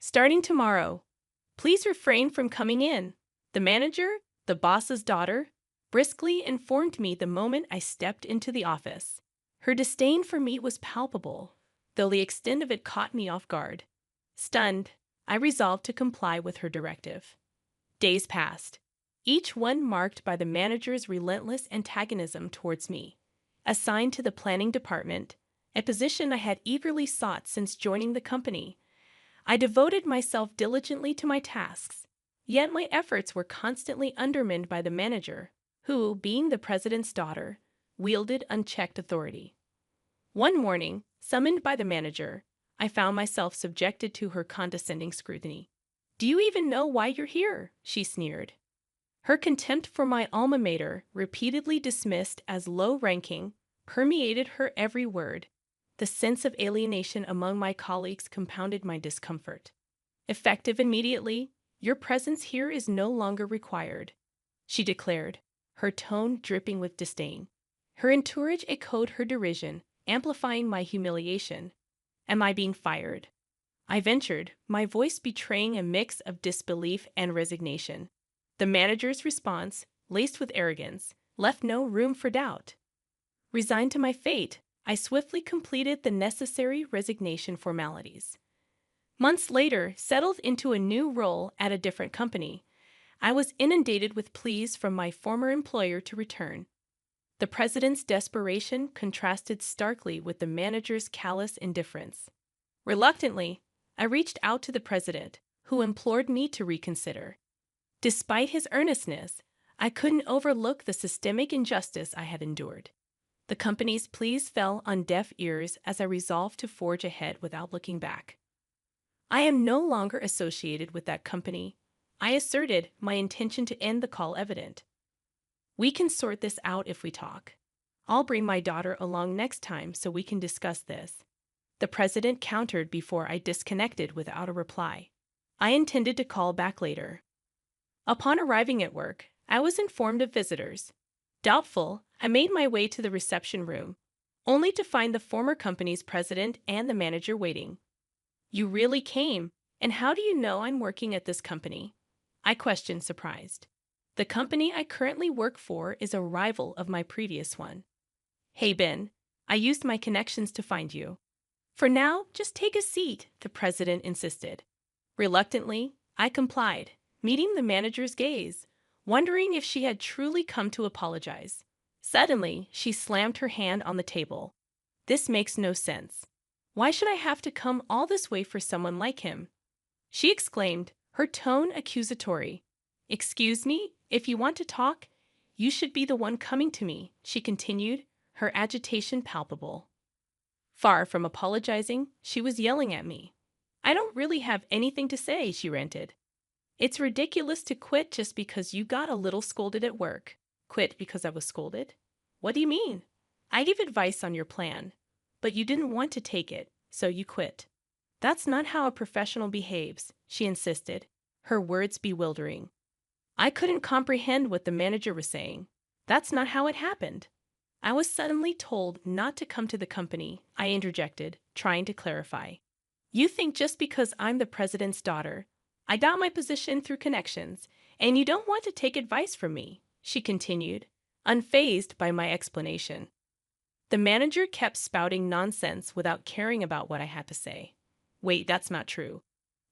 Starting tomorrow, please refrain from coming in. The manager, the boss's daughter, briskly informed me the moment I stepped into the office. Her disdain for me was palpable, though the extent of it caught me off guard. Stunned, I resolved to comply with her directive. Days passed, each one marked by the manager's relentless antagonism towards me. Assigned to the planning department, a position I had eagerly sought since joining the company, I devoted myself diligently to my tasks, yet my efforts were constantly undermined by the manager, who, being the president's daughter, wielded unchecked authority. One morning, summoned by the manager, I found myself subjected to her condescending scrutiny. "Do you even know why you're here?" she sneered. Her contempt for my alma mater, repeatedly dismissed as low-ranking, permeated her every word. The sense of alienation among my colleagues compounded my discomfort. "Effective immediately, your presence here is no longer required," she declared, her tone dripping with disdain. Her entourage echoed her derision, amplifying my humiliation. "Am I being fired?" I ventured, my voice betraying a mix of disbelief and resignation. The manager's response, laced with arrogance, left no room for doubt. Resigned to my fate, I swiftly completed the necessary resignation formalities. Months later, settled into a new role at a different company, I was inundated with pleas from my former employer to return. The president's desperation contrasted starkly with the manager's callous indifference. Reluctantly, I reached out to the president, who implored me to reconsider. Despite his earnestness, I couldn't overlook the systemic injustice I had endured. The company's pleas fell on deaf ears as I resolved to forge ahead without looking back. "I am no longer associated with that company," I asserted, my intention to end the call evident. "We can sort this out if we talk. I'll bring my daughter along next time so we can discuss this." The president countered before I disconnected without a reply. I intended to call back later. Upon arriving at work, I was informed of visitors. Doubtful, I made my way to the reception room, only to find the former company's president and the manager waiting. "You really came, and how do you know I'm working at this company?" I questioned, surprised. "The company I currently work for is a rival of my previous one." "Hey, Ben, I used my connections to find you." "For now, just take a seat," the president insisted. Reluctantly, I complied, meeting the manager's gaze, wondering if she had truly come to apologize. Suddenly, she slammed her hand on the table. "This makes no sense. Why should I have to come all this way for someone like him?" she exclaimed, her tone accusatory. "Excuse me, if you want to talk, you should be the one coming to me," she continued, her agitation palpable. Far from apologizing, she was yelling at me. "I don't really have anything to say," she ranted. "It's ridiculous to quit just because you got a little scolded at work." "Quit because I was scolded? What do you mean?" "I gave advice on your plan, but you didn't want to take it, so you quit." "That's not how a professional behaves," she insisted, her words bewildering. I couldn't comprehend what the manager was saying. "That's not how it happened." "I was suddenly told not to come to the company," I interjected, trying to clarify. "You think just because I'm the president's daughter, I got my position through connections, and you don't want to take advice from me," she continued, unfazed by my explanation. The manager kept spouting nonsense without caring about what I had to say. "Wait, that's not true.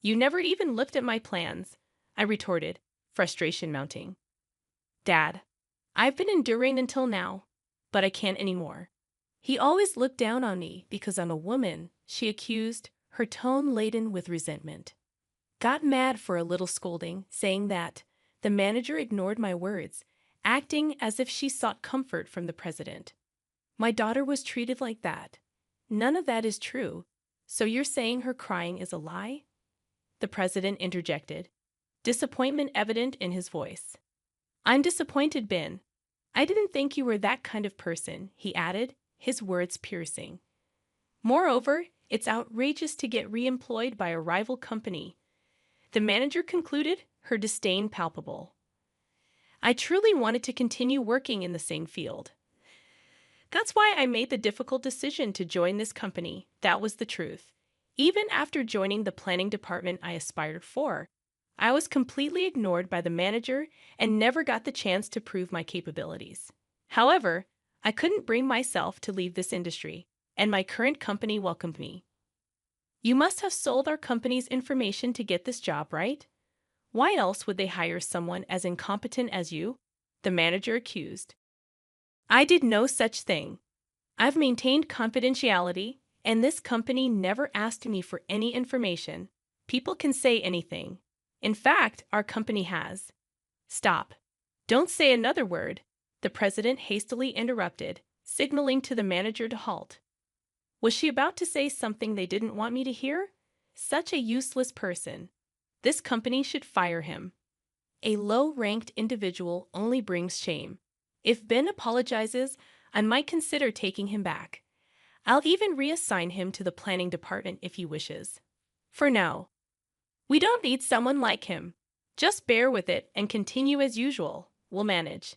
You never even looked at my plans," I retorted, frustration mounting. "Dad, I've been enduring until now, but I can't anymore." "He always looked down on me because I'm a woman," she accused, her tone laden with resentment. Got mad for a little scolding, saying that. The manager ignored my words, acting as if she sought comfort from the president. "My daughter was treated like that." "None of that is true. So you're saying her crying is a lie?" the president interjected, disappointment evident in his voice. "I'm disappointed, Ben. I didn't think you were that kind of person," he added, his words piercing. "Moreover, it's outrageous to get re-employed by a rival company," the manager concluded, her disdain palpable. "I truly wanted to continue working in the same field. That's why I made the difficult decision to join this company. That was the truth. Even after joining the planning department I aspired for, I was completely ignored by the manager and never got the chance to prove my capabilities. However, I couldn't bring myself to leave this industry, and my current company welcomed me. You must have sold our company's information to get this job, right? Why else would they hire someone as incompetent as you? The manager accused. I did no such thing. I've maintained confidentiality, and this company never asked me for any information. People can say anything. In fact, our company has. Stop. Don't say another word, the president hastily interrupted, signaling to the manager to halt. Was she about to say something they didn't want me to hear? Such a useless person. This company should fire him. A low-ranked individual only brings shame. If Ben apologizes, I might consider taking him back. I'll even reassign him to the planning department if he wishes. For now, we don't need someone like him. Just bear with it and continue as usual. We'll manage.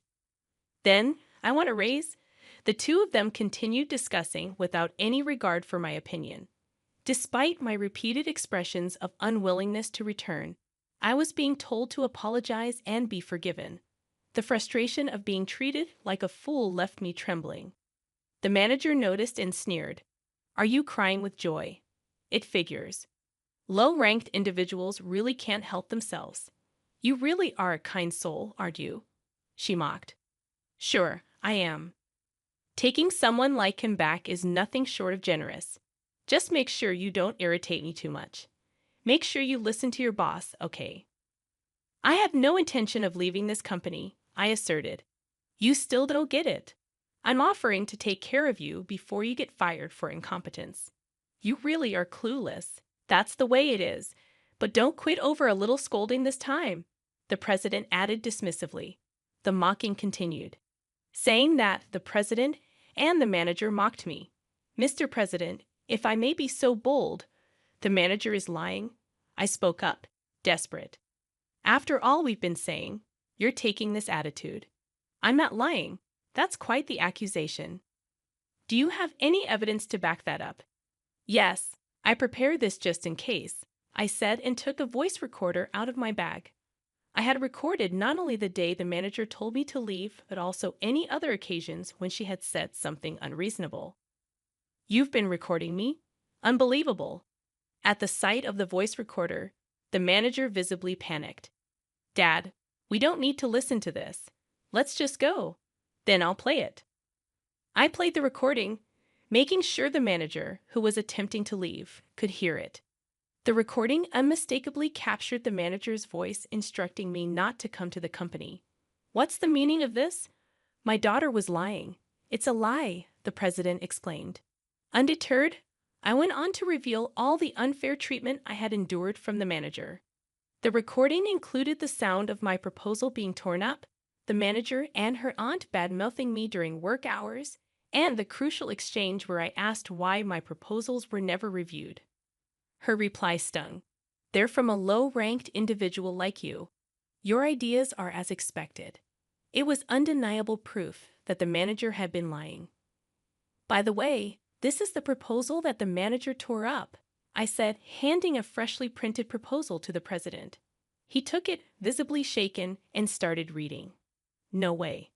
Then, I want a raise. The two of them continued discussing without any regard for my opinion. Despite my repeated expressions of unwillingness to return, I was being told to apologize and be forgiven. The frustration of being treated like a fool left me trembling. The manager noticed and sneered. Are you crying with joy? It figures. Low-ranked individuals really can't help themselves. You really are a kind soul, aren't you? She mocked. Sure, I am. Taking someone like him back is nothing short of generous. Just make sure you don't irritate me too much. Make sure you listen to your boss, okay? I have no intention of leaving this company, I asserted. You still don't get it. I'm offering to take care of you before you get fired for incompetence. You really are clueless. That's the way it is. But don't quit over a little scolding this time, the president added dismissively. The mocking continued. Saying that, the president and the manager mocked me. Mr. President, if I may be so bold, the manager is lying. I spoke up, desperate. After all we've been saying, you're taking this attitude. I'm not lying. That's quite the accusation. Do you have any evidence to back that up? Yes, I prepared this just in case, I said and took a voice recorder out of my bag. I had recorded not only the day the manager told me to leave, but also any other occasions when she had said something unreasonable. You've been recording me? Unbelievable. At the sight of the voice recorder, the manager visibly panicked. Dad, we don't need to listen to this. Let's just go. Then I'll play it. I played the recording, making sure the manager, who was attempting to leave, could hear it. The recording unmistakably captured the manager's voice instructing me not to come to the company. What's the meaning of this? My daughter was lying. It's a lie, the president explained. Undeterred, I went on to reveal all the unfair treatment I had endured from the manager. The recording included the sound of my proposal being torn up, the manager and her aunt bad-mouthing me during work hours, and the crucial exchange where I asked why my proposals were never reviewed. Her reply stung. They're from a low-ranked individual like you. Your ideas are as expected. It was undeniable proof that the manager had been lying. By the way, this is the proposal that the manager tore up, I said, handing a freshly printed proposal to the president. He took it, visibly shaken, and started reading. No way.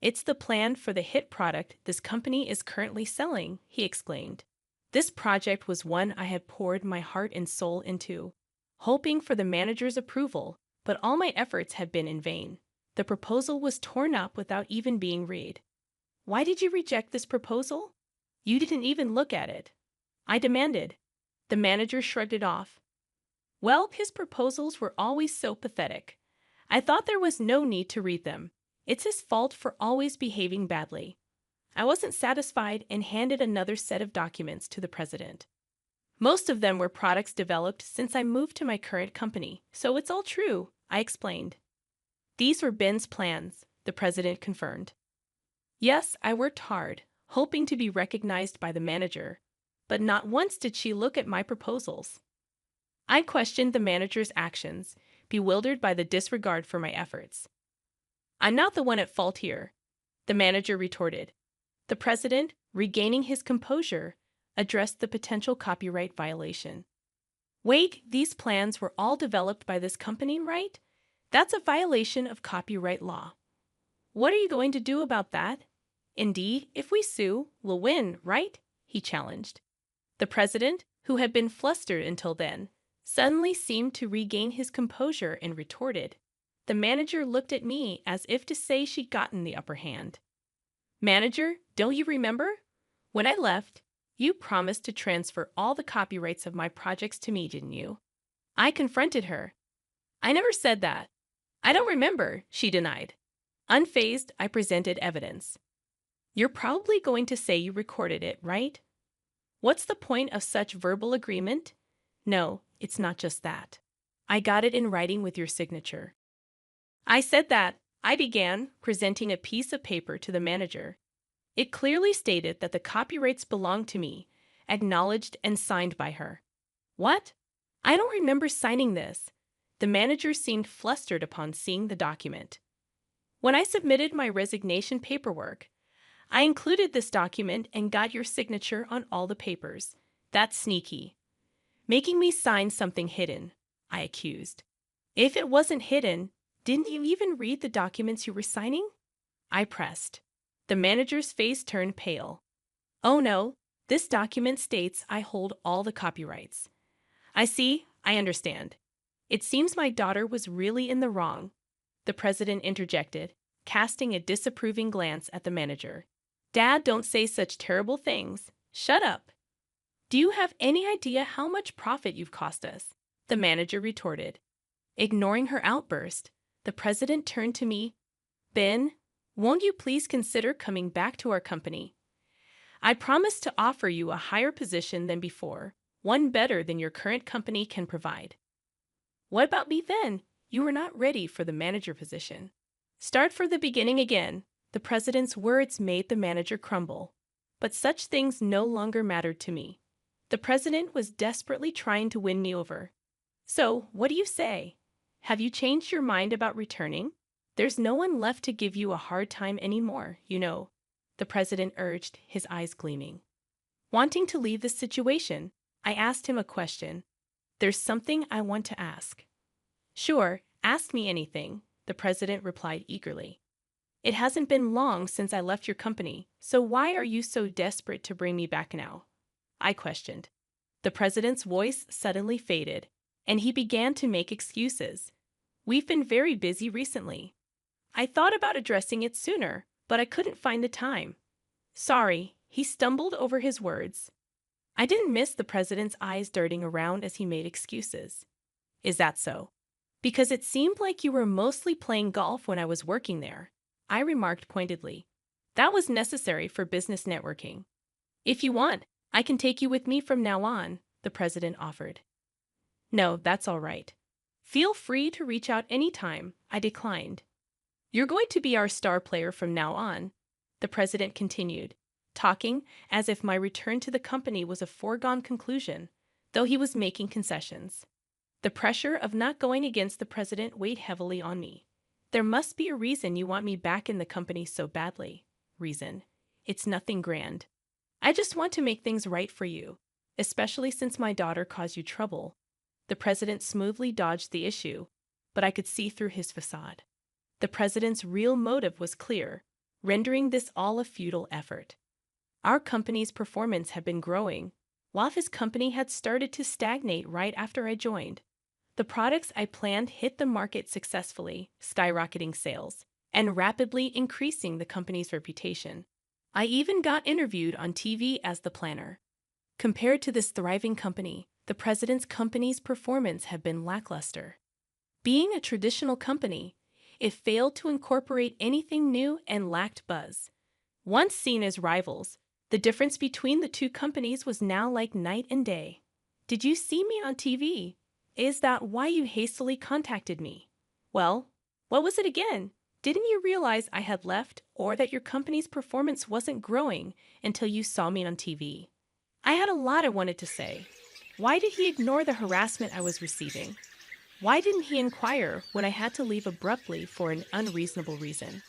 It's the plan for the hit product this company is currently selling, he explained. This project was one I had poured my heart and soul into, hoping for the manager's approval, but all my efforts had been in vain. The proposal was torn up without even being read. Why did you reject this proposal? You didn't even look at it. I demanded. The manager shrugged it off. Well, his proposals were always so pathetic. I thought there was no need to read them. It's his fault for always behaving badly. I wasn't satisfied and handed another set of documents to the president. Most of them were products developed since I moved to my current company, so it's all true, I explained. These were Ben's plans, the president confirmed. Yes, I worked hard, hoping to be recognized by the manager, but not once did she look at my proposals. I questioned the manager's actions, bewildered by the disregard for my efforts. I'm not the one at fault here, the manager retorted. The president, regaining his composure, addressed the potential copyright violation. Wait, these plans were all developed by this company, right? That's a violation of copyright law. What are you going to do about that? Indeed, if we sue, we'll win, right? He challenged. The president, who had been flustered until then, suddenly seemed to regain his composure and retorted. The manager looked at me as if to say she'd gotten the upper hand. Manager, don't you remember? When I left, you promised to transfer all the copyrights of my projects to me, didn't you? I confronted her. I never said that. I don't remember, she denied. Unfazed, I presented evidence. You're probably going to say you recorded it, right? What's the point of such verbal agreement? No, it's not just that. I got it in writing with your signature. I said that. I began, presenting a piece of paper to the manager. It clearly stated that the copyrights belonged to me, acknowledged and signed by her. What? I don't remember signing this. The manager seemed flustered upon seeing the document. When I submitted my resignation paperwork, I included this document and got your signature on all the papers. That's sneaky. Making me sign something hidden, I accused. If it wasn't hidden, didn't you even read the documents you were signing? I pressed. The manager's face turned pale. Oh no, this document states I hold all the copyrights. I see, I understand. It seems my daughter was really in the wrong, the president interjected, casting a disapproving glance at the manager. Dad, don't say such terrible things. Shut up. Do you have any idea how much profit you've cost us? The manager retorted. Ignoring her outburst, the president turned to me. Ben, won't you please consider coming back to our company? I promise to offer you a higher position than before, one better than your current company can provide. What about me then? You were not ready for the manager position. Start from the beginning again. The president's words made the manager crumble. But such things no longer mattered to me. The president was desperately trying to win me over. So, what do you say? Have you changed your mind about returning? There's no one left to give you a hard time anymore, you know, the president urged, his eyes gleaming. Wanting to leave the situation, I asked him a question. There's something I want to ask. Sure, ask me anything, the president replied eagerly. It hasn't been long since I left your company, so why are you so desperate to bring me back now? I questioned. The president's voice suddenly faded, and he began to make excuses. We've been very busy recently. I thought about addressing it sooner, but I couldn't find the time. Sorry, he stumbled over his words. I didn't miss the president's eyes darting around as he made excuses. Is that so? Because it seemed like you were mostly playing golf when I was working there, I remarked pointedly. That was necessary for business networking. If you want, I can take you with me from now on, the president offered. No, that's all right. Feel free to reach out anytime, I declined. You're going to be our star player from now on, the president continued, talking as if my return to the company was a foregone conclusion, though he was making concessions. The pressure of not going against the president weighed heavily on me. There must be a reason you want me back in the company so badly. Reason. It's nothing grand. I just want to make things right for you, especially since my daughter caused you trouble. The president smoothly dodged the issue, but I could see through his facade. The president's real motive was clear, rendering this all a futile effort. Our company's performance had been growing, while his company had started to stagnate right after I joined. The products I planned hit the market successfully, skyrocketing sales, and rapidly increasing the company's reputation. I even got interviewed on TV as the planner. Compared to this thriving company, the president's company's performance had been lackluster. Being a traditional company, it failed to incorporate anything new and lacked buzz. Once seen as rivals, the difference between the two companies was now like night and day. Did you see me on TV? Is that why you hastily contacted me? Well, what was it again? Didn't you realize I had left or that your company's performance wasn't growing until you saw me on TV? I had a lot I wanted to say. Why did he ignore the harassment I was receiving? Why didn't he inquire when I had to leave abruptly for an unreasonable reason?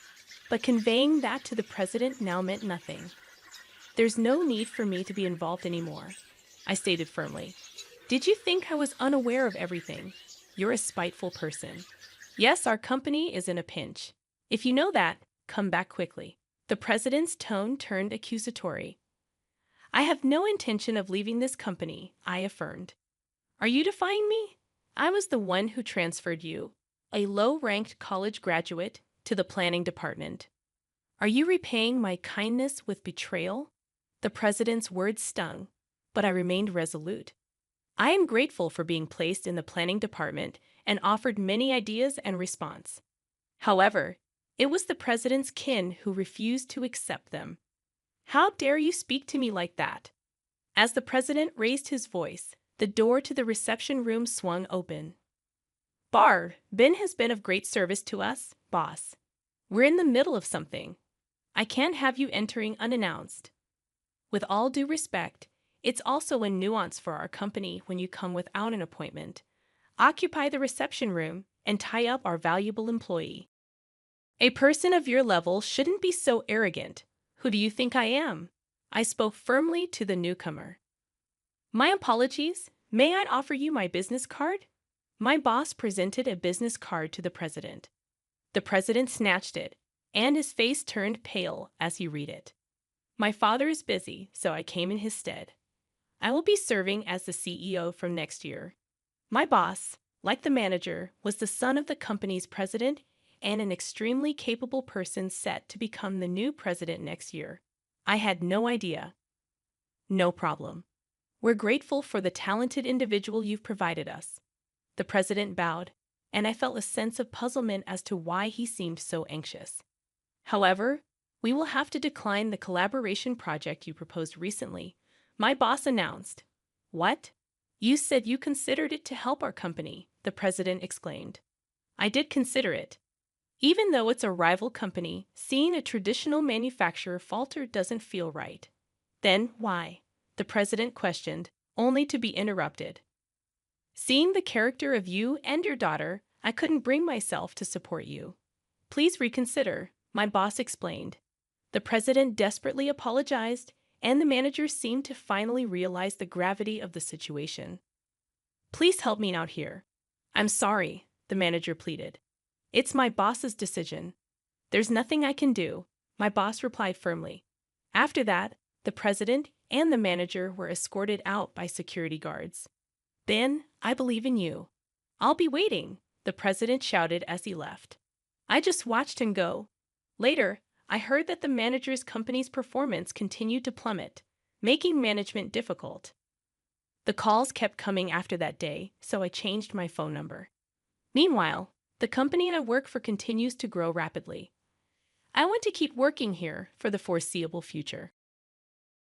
But conveying that to the president now meant nothing. There's no need for me to be involved anymore, I stated firmly. Did you think I was unaware of everything? You're a spiteful person. Yes, our company is in a pinch. If you know that, come back quickly. The president's tone turned accusatory. I have no intention of leaving this company, I affirmed. Are you defying me? I was the one who transferred you, a low-ranked college graduate, to the planning department. Are you repaying my kindness with betrayal? The president's words stung, but I remained resolute. I am grateful for being placed in the planning department and offered many ideas and response. However, it was the president's kin who refused to accept them. How dare you speak to me like that? As the president raised his voice, the door to the reception room swung open. Ben has been of great service to us, boss. We're in the middle of something. I can't have you entering unannounced. With all due respect, it's also a nuance for our company when you come without an appointment. Occupy the reception room and tie up our valuable employee. A person of your level shouldn't be so arrogant. Who do you think I am? I spoke firmly to the newcomer. My apologies. May I offer you my business card? My boss presented a business card to the president. The president snatched it, and his face turned pale as he read it. My father is busy, so I came in his stead. I will be serving as the CEO from next year. My boss, like the manager, was the son of the company's president and an extremely capable person set to become the new president next year. I had no idea. No problem. We're grateful for the talented individual you've provided us. The president bowed, and I felt a sense of puzzlement as to why he seemed so anxious. However, we will have to decline the collaboration project you proposed recently, my boss announced. What? You said you considered it to help our company, the president exclaimed. I did consider it. Even though it's a rival company, seeing a traditional manufacturer falter doesn't feel right. Then why? The president questioned, only to be interrupted. Seeing the character of you and your daughter, I couldn't bring myself to support you. Please reconsider, my boss explained. The president desperately apologized, and the manager seemed to finally realize the gravity of the situation. Please help me out here. I'm sorry, the manager pleaded. It's my boss's decision. There's nothing I can do, my boss replied firmly. After that, the president and the manager were escorted out by security guards. Ben, I believe in you. I'll be waiting, the president shouted as he left. I just watched him go. Later, I heard that the manager's company's performance continued to plummet, making management difficult. The calls kept coming after that day, so I changed my phone number. Meanwhile, the company I work for continues to grow rapidly. I want to keep working here for the foreseeable future.